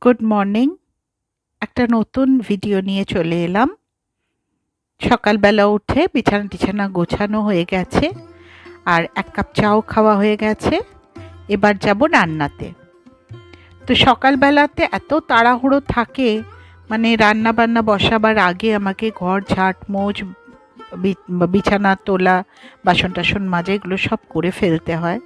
Good morning. একটা নতুন video নিয়ে চলে এলাম। সকালবেলা উঠে বিছানা গোছানো হয়ে গেছে, আর এক কাপ চাও খাওয়া হয়ে গেছে। এবার যাব রান্নাতে। তো সকালবেলাতে এত তাড়াহুড়ো থাকে, মানে রান্না বান্না বসাবার আগে আমাকে ঘর ঝাঁট মোছ, বিছানা তোলা, বাসন টাসন মাজা, এগুলো সব করে ফেলতে হয়।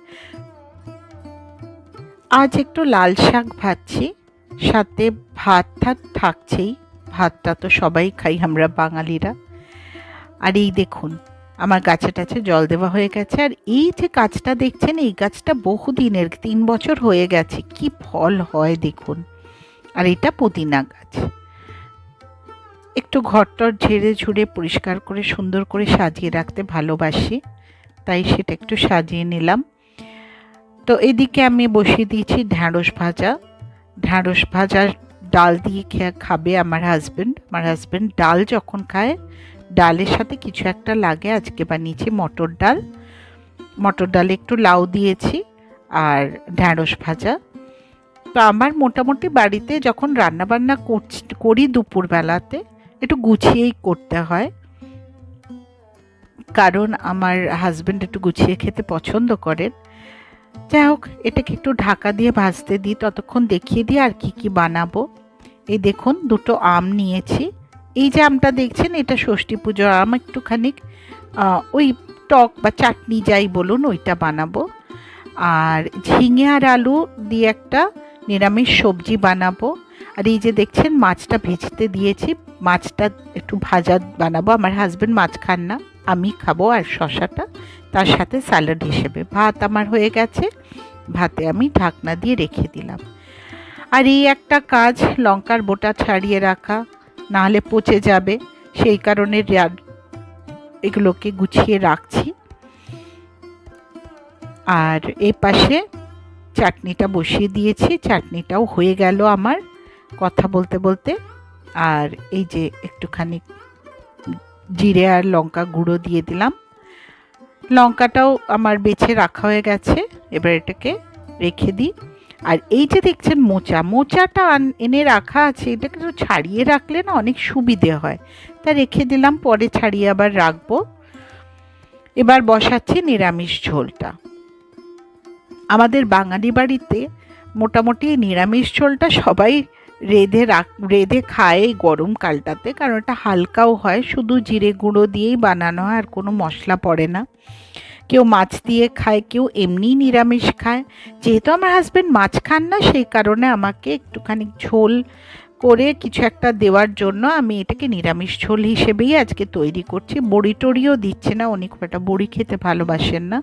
আজ একটু লাল শাক ভাজছি, সাথে ভাত ঠাত থাকছেই। ভাতটা তো সবাই খাই আমরা বাঙালিরা। আর এই দেখুন, আমার গাছে টাছে জল দেওয়া হয়ে গেছে। আর এই যে গাছটা দেখছেন, এই গাছটা বহুদিনের, 3 বছর হয়ে গেছে। কি ফল হয় দেখুন। আর এটা পুদিনা গাছ। একটু ঘরটর ঝেড়ে ঝুড়ে পরিষ্কার করে সুন্দর করে সাজিয়ে রাখতে ভালোবাসি, তাই সেটা একটু সাজিয়ে নিলাম। তো এদিকে আমি বসিয়ে দিয়েছি ঢ্যাঁড়স ভাজা। ঢ্যাঁড়স ভাজার ডাল দিয়ে খাবে আমার হাজব্যান্ড। আমার হাজব্যান্ড ডাল যখন খায়, ডালের সাথে কিছু একটা লাগে। আজকে বানিয়েছি মটর ডাল। মটর ডালে একটু লাউ দিয়েছি আর ঢ্যাঁড়স ভাজা। তো আমার মোটামুটি বাড়িতে যখন রান্নাবান্না করি দুপুরবেলাতে, একটু গুছিয়েই করতে হয়, কারণ আমার হাজব্যান্ড একটু গুছিয়ে খেতে পছন্দ করেন। যাই হোক, এটাকে একটু ঢাকা দিয়ে ভাজতে দিই, ততক্ষণ দেখিয়ে দিই আর কি কি বানাবো। এই দেখুন, দুটো আম নিয়েছি। এই যে আমটা দেখছেন, এটা ষষ্ঠী পুজোর আম। একটুখানি ওই টক বা চাটনি যাই বলুন, ওইটা বানাবো। আর ঝিঙে আর আলু দিয়ে একটা নিরামিষ সবজি বানাবো। আর এই যে দেখছেন, মাছটা ভেজতে দিয়েছি, মাছটা একটু ভাজা বানাবো। আমার হাজব্যান্ড মাছ খান না, আমি খাবো। আর শসাটা তার সাথে স্যালাড হিসেবে। ভাত আমার হয়ে গেছে, ভাতে আমি ঢাকনা দিয়ে রেখে দিলাম। আর এই একটা কাজ, লঙ্কার বোটা ছাড়িয়ে রাখা, নাহলে পচে যাবে, সেই কারণে এগুলোকে গুছিয়ে রাখছি। আর এই পাশে চাটনিটা বসিয়ে দিয়েছি, চাটনিটাও হয়ে গেল আমার কথা বলতে বলতে। আর এই যে একটুখানি জিরে আর লঙ্কা গুঁড়ো দিয়ে দিলাম। লঙ্কাটাও আমার বেছে রাখা হয়ে গেছে, এবার এটাকে রেখে দিই। আর এই যে দেখছেন মোচাটা এনে রাখা আছে, এটাকে তো ছাড়িয়ে রাখলে না অনেক সুবিধে হয়, তা রেখে দিলাম, পরে ছাড়িয়ে আবার রাখবো। এবার বসাচ্ছি নিরামিষ ঝোলটা। আমাদের বাঙালি বাড়িতে মোটামুটি নিরামিষ ঝোলটা সবাই রেঁধে খায় এই গরমকালটাতে, কারণ এটা হালকাও হয়, শুধু জিরে গুঁড়ো দিয়েই বানানো হয়, আর কোনো মশলা পড়ে না। কেউ মাছ দিয়ে খায়, কেউ এমনি নিরামিষ খায়। যেহেতু আমার হাজব্যান্ড মাছ খান না, সেই কারণে আমাকে একটুখানি ঝোল করে কিছু একটা দেওয়ার জন্য আমি এটাকে নিরামিষ ঝোল হিসেবেই আজকে তৈরি করছি। বড়ি টড়িও দিচ্ছে না, উনি খুব একটা বড়ি খেতে ভালোবাসেন না।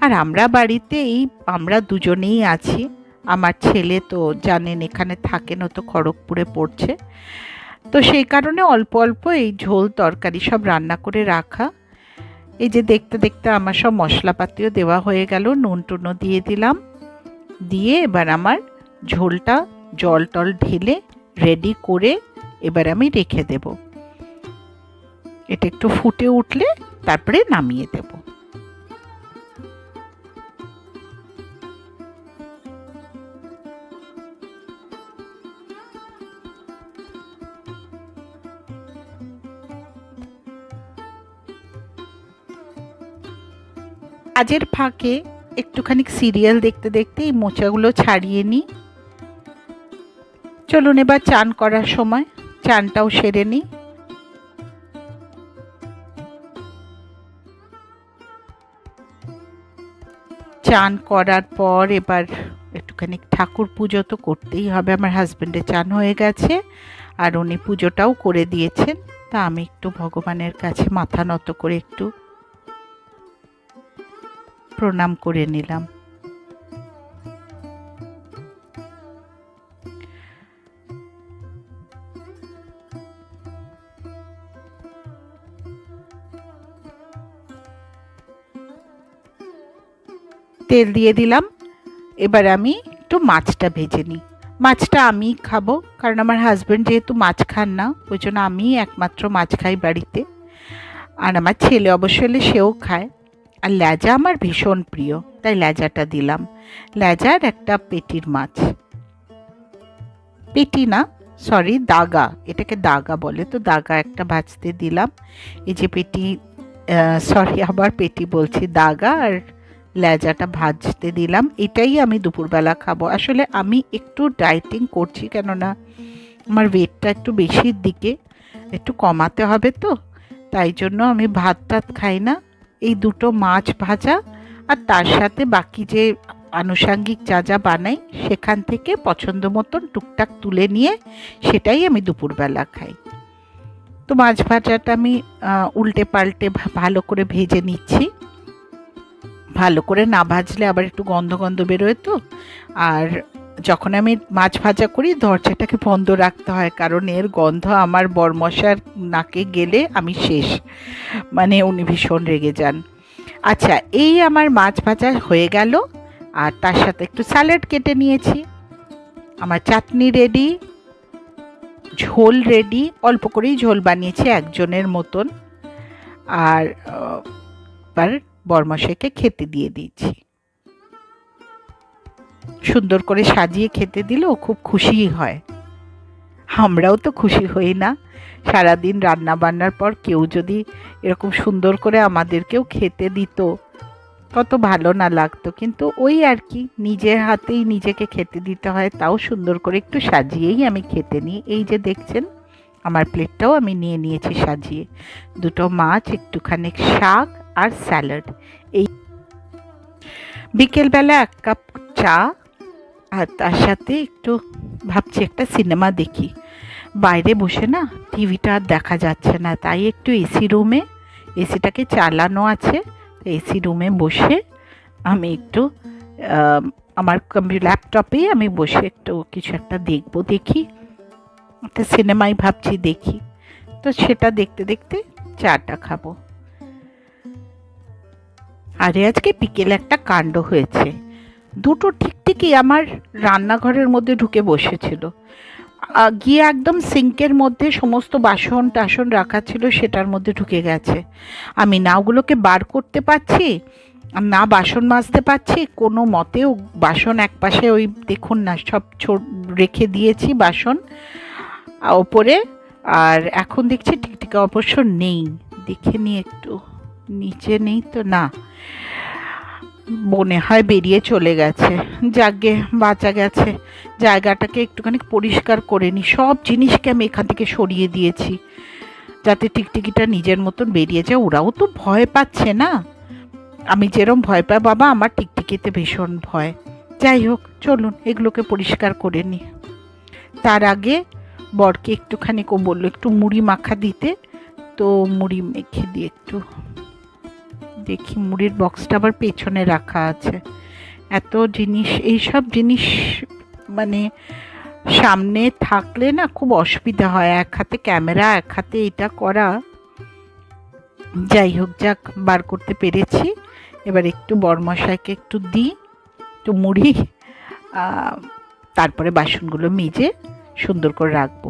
আর আমরা বাড়িতে আমরা দুজনেই আছি। আমার ছেলে তো জানেন এখানে থাকেন, ও তো খড়গপুরে পড়ছে। তো সেই কারণে অল্প অল্প এই ঝোল তরকারি সব রান্না করে রাখা। এই যে দেখতে দেখতে আমার সব মশলাপাতিও দেওয়া হয়ে গেল, নুন টুনও দিয়ে দিলাম। দিয়ে এবার আমার ঝোলটা জল টল ঢেলে রেডি করে এবার আমি রেখে দেব। এটা একটু ফুটে উঠলে তারপরে নামিয়ে দেব। কাজের ফাঁকে একটুখানি সিরিয়াল দেখতে দেখতে এই মোচাগুলো ছাড়িয়ে নিই। চলুন এবার চান করার সময়, চানটাও সেরে নিই। চান করার পর এবার একটুখানি ঠাকুর পুজো তো করতেই হবে। আমার হাজব্যান্ডের চান হয়ে গেছে আর উনি পুজোটাও করে দিয়েছেন। তা আমি একটু ভগবানের কাছে মাথা নত করে একটু প্রণাম করে নিলাম। তেল দিয়ে দিলাম। এবার আমি একটু মাছটা ভেজে নিই। মাছটা আমিই খাবো, কারণ আমার হাজব্যান্ড যেহেতু মাছ খান না, ওই জন্য আমিই একমাত্র মাছ খাই বাড়িতে। আর আমার ছেলে অবশ্য এলে সেও খায়। আর ল্যাজা আমার ভীষণ প্রিয়, তাই ল্যাজাটা দিলাম। ল্যাজার একটা পেটির মাছ। পেটি না, সরি, দাগা, এটাকে দাগা বলে, তো দাগা একটা ভাজতে দিলাম। এই যে পেটি, সরি আবার পেটি বলছি, দাগা আর লেজাটা ভাজতে দিলাম। এটাই আমি দুপুরবেলা খাবো। আসলে আমি একটু ডায়েটিং করছি, কেননা আমার ওয়েটটা একটু বেশির দিকে, একটু কমাতে হবে, তো তাই জন্য আমি ভাত টাত খাই না। এই দুটো মাছ ভাজা আর তার সাথে বাকি যে আনুষাঙ্গিক যা যা বানাই সেখান থেকে পছন্দ মতন টুকটাক তুলে নিয়ে সেটাই আমি দুপুরবেলা খাই। তো মাছ ভাজাটা আমি উল্টে পাল্টে ভালো করে ভেজে নিচ্ছি। ভালো করে না ভাজলে আবার একটু গন্ধ গন্ধ বেরোয়, তো আর যখন আমি মাছ ভাজা করি দরজাটাকে বন্ধ রাখতে হয়, কারণ এর গন্ধ আমার বরমশার নাকে গেলে আমি শেষ, মানে উনি ভীষণ রেগে যান। আচ্ছা, এই আমার মাছ ভাজা হয়ে গেল, আর তার সাথে একটু স্যালাড কেটে নিয়েছি। আমার চাটনি রেডি, ঝোল রেডি, অল্প করেই ঝোল বানিয়েছি একজনের মতন, আর এবার বরমশাইকে খেতে দিয়ে দিয়েছি। সুন্দর করে সাজিয়ে খেতে দিলেও খুব খুশি হয়। আমরাও তো খুশি হই না? সারাদিন রান্না বান্নার পর কেউ যদি এরকম সুন্দর করে আমাদেরকেও খেতে দিত, কত ভালো না লাগতো। কিন্তু ওই আর কি, নিজের হাতেই নিজেকে খেতে দিতে হয়, তাও সুন্দর করে একটু সাজিয়েই আমি খেতে নিই। এই যে দেখছেন, আমার প্লেটটাও আমি নিয়ে নিয়েছি সাজিয়ে, দুটো মাছ, একটুখানি শাক আর স্যালাড। এই বিকেলবেলা 1 কাপ চা, আর তার সাথে একটু ভাবছি একটা সিনেমা দেখি। বাইরে বসে না টিভিটা আর দেখা যাচ্ছে না, তাই একটু এসি রুমে, এসিটাকে চালানো আছে, এসি রুমে বসে আমি একটু আমার ল্যাপটপেই আমি বসে একটু কিছু একটা দেখবো, দেখি একটা সিনেমাই ভাবছি দেখি। তো সেটা দেখতে দেখতে চাটা খাবো। আরে আজকে বিকেলে একটা কাণ্ড হয়েছে। দুটো টিকটিকি আমার রান্নাঘরের মধ্যে ঢুকে বসেছিল, গিয়ে একদম সিঙ্কের মধ্যে সমস্ত বাসন টাসন রাখা ছিল সেটার মধ্যে ঢুকে গেছে। আমি না ওগুলোকে বার করতে পারছি, না বাসন মাজতে পারছি, কোনো মতেও বাসন একপাশে, ওই দেখুন না সব রেখে দিয়েছি বাসন ওপরে, আর এখন দেখছি টিকটিকা অবশ্য নেই, দেখে নিয়ে একটু নিচে নেই তো, না মনে হয় বেরিয়ে চলে গেছে। যাকে বাঁচা গেছে, জায়গাটাকে একটুখানি পরিষ্কার করে নি, সব জিনিসকে আমি এখান থেকে সরিয়ে দিয়েছি যাতে টিকটিকিটা নিজের মতন বেরিয়ে যায়। ওরাও তো ভয় পাচ্ছে না, আমি যেরম ভয় পাই বাবা, আমার টিকটিকিতে ভীষণ ভয়। যাই হোক, চলুন এগুলোকে পরিষ্কার করে নি। তার আগে বরকে একটুখানি বললো একটু মুড়ি মাখা দিতে, তো মুড়ি মেখে দিয়ে একটু দেখি, মুড়ির বক্সটা আবার পেছনে রাখা আছে। এত জিনিস, এইসব জিনিস মানে সামনে থাকলে না খুব অসুবিধা হয়, এক হাতে ক্যামেরা এক হাতে এটা করা। যাই হোক, যাক বার করতে পেরেছি। এবার একটু বরমশাইকে একটু দিই, একটু মুড়ি, তারপরে বাসনগুলো মেজে সুন্দর করে রাখবো।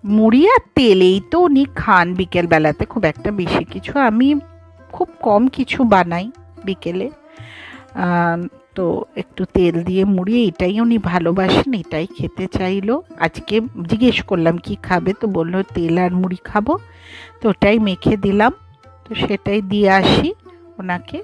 মুড়ি আর তেলেই তো উনি খান বিকেলবেলাতে, খুব একটা বেশি কিছু আমি খুব কম কিছু বানাই বিকেলে, তো একটু তেল দিয়ে মুড়ি, এটাই উনি ভালোবাসেন, এটাই খেতে চাইলো। আজকে জিজ্ঞেস করলাম কি খাবে, তো বললো তেল আর মুড়ি খাবো, তো ওটাই মেখে দিলাম। তো সেটাই দিয়ে আসি ওনাকে।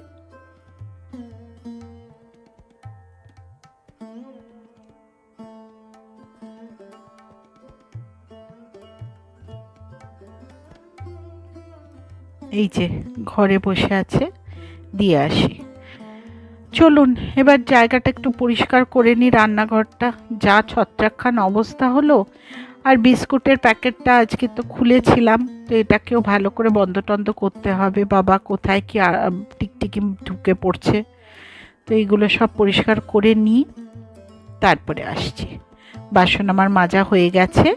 এই যে ঘরে বসে আছে, দিয়ে আসি। চলুন এবার জায়গাটা একটু পরিষ্কার করে নিই, রান্নাঘরটা যা ছত্রাকখান অবস্থা হলো। আর বিস্কুটের প্যাকেটটা আজকে তো খুলেছিলাম, তো এটাকেও ভালো করে বন্ধ টন্ধ করতে হবে। বাবা কোথায় কি টিকটিকি ঢুকে পড়ছে, তো এইগুলো সব পরিষ্কার করে নিই, তারপরে আসছি। বাসন আমার মাজা হয়ে গেছে।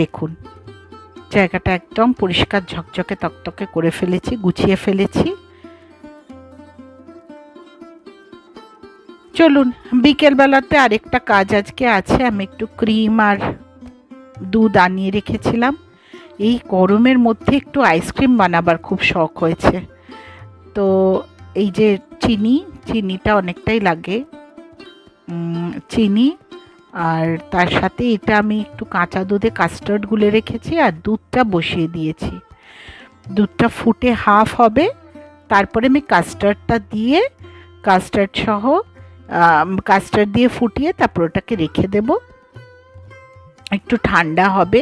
দেখুন জায়গাটা একদম পরিষ্কার ঝকঝকে তকতকে করে ফেলেছি, গুছিয়ে ফেলেছি। চলুন বিকেলবেলাতে আরেকটা কাজ আজকে আছে, আমি একটু ক্রিম আর দুধ আনিয়ে রেখেছিলাম, এই গরমের মধ্যে একটু আইসক্রিম বানাবার খুব শখ হয়েছে। তো এই যে চিনিটা অনেকটাই লাগে, চিনি, আর তার সাথে এটা আমি একটু কাঁচা দুধে কাস্টার্ড গুলে রেখেছি আর দুধটা বসিয়ে দিয়েছি। দুধটা ফুটে হাফ হবে, তারপরে আমি কাস্টার্ডটা দিয়ে কাস্টার্ড দিয়ে ফুটিয়ে তারপর ওটাকে রেখে দেব। একটু ঠান্ডা হবে,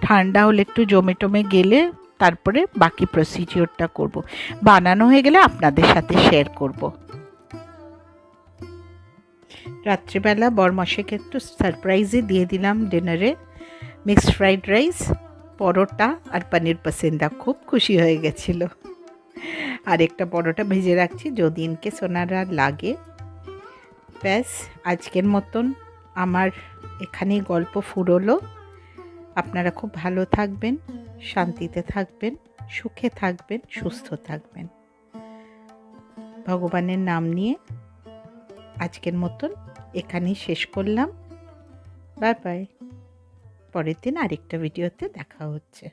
ঠান্ডা হলে একটু জমে টমে গেলে তারপরে বাকি প্রসিজিওরটা করব। বানানো হয়ে গেলে আপনাদের সাথে শেয়ার করব। রাত্রিবেলা বরমশাইকে একটু সারপ্রাইজে দিয়ে দিলাম ডিনারে মিক্সড ফ্রাইড রাইস, পরোটা আর পনির পসিন্দা। খুব খুশি হয়ে গেছিল। আর একটা পরোটা ভেজে রাখছি যদি ইনকেস ওনারা লাগে। ব্যাস, আজকের মতন আমার এখানেই গল্প ফুরোলো। আপনারা খুব ভালো থাকবেন, শান্তিতে থাকবেন, সুখে থাকবেন, সুস্থ থাকবেন। ভগবানের নাম নিয়ে আজকের মতন এখানেই শেষ করলাম। Bye bye. পরের দিন আরেকটা ভিডিওতে দেখা হচ্ছে।